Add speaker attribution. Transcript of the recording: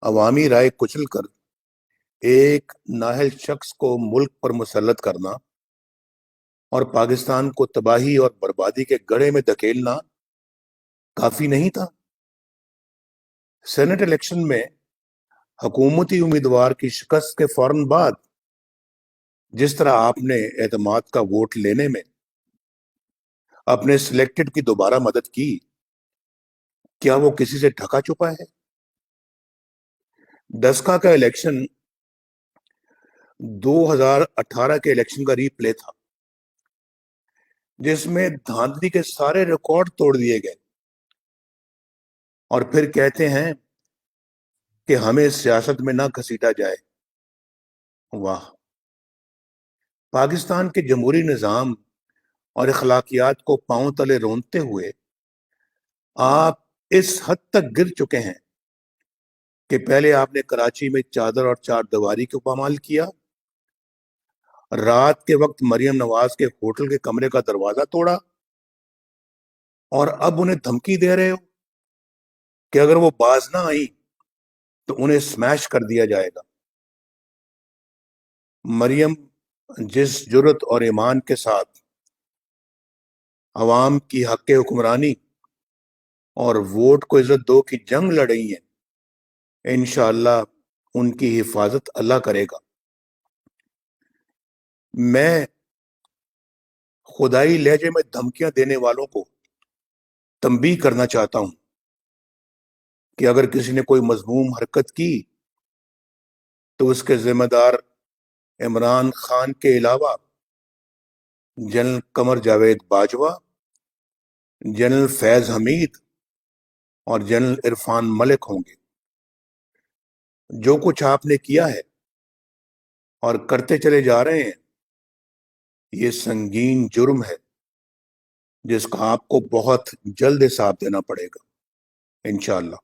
Speaker 1: عوامی رائے کچل کر ایک نااہل شخص کو ملک پر مسلط کرنا اور پاکستان کو تباہی اور بربادی کے گڑھے میں دھکیلنا کافی نہیں تھا؟ سینٹ الیکشن میں حکومتی امیدوار کی شکست کے فوراً بعد جس طرح آپ نے اعتماد کا ووٹ لینے میں اپنے سلیکٹڈ کی دوبارہ مدد کی، کیا وہ کسی سے ڈھکا چھپا ہے؟ ڈسکا کا الیکشن 2018 کے الیکشن کا ری پلے تھا، جس میں دھاندلی کے سارے ریکارڈ توڑ دیے گئے، اور پھر کہتے ہیں کہ ہمیں سیاست میں نہ گھسیٹا جائے۔ واہ! پاکستان کے جمہوری نظام اور اخلاقیات کو پاؤں تلے رونتے ہوئے آپ اس حد تک گر چکے ہیں کہ پہلے آپ نے کراچی میں چادر اور چار دیواری کو پامال کیا، رات کے وقت مریم نواز کے ہوٹل کے کمرے کا دروازہ توڑا، اور اب انہیں دھمکی دے رہے ہو کہ اگر وہ باز نہ آئی تو انہیں سمیش کر دیا جائے گا۔ مریم جس جرت اور ایمان کے ساتھ عوام کی حق حکمرانی اور ووٹ کو عزت دو کی جنگ لڑ رہی ہیں، انشاءاللہ ان کی حفاظت اللہ کرے گا۔ میں خدائی لہجے میں دھمکیاں دینے والوں کو تنبیہ کرنا چاہتا ہوں کہ اگر کسی نے کوئی مذموم حرکت کی تو اس کے ذمہ دار عمران خان کے علاوہ جنرل قمر جاوید باجوہ، جنرل فیض حمید اور جنرل عرفان ملک ہوں گے۔ جو کچھ آپ نے کیا ہے اور کرتے چلے جا رہے ہیں، یہ سنگین جرم ہے جس کا آپ کو بہت جلد حساب دینا پڑے گا، انشاءاللہ۔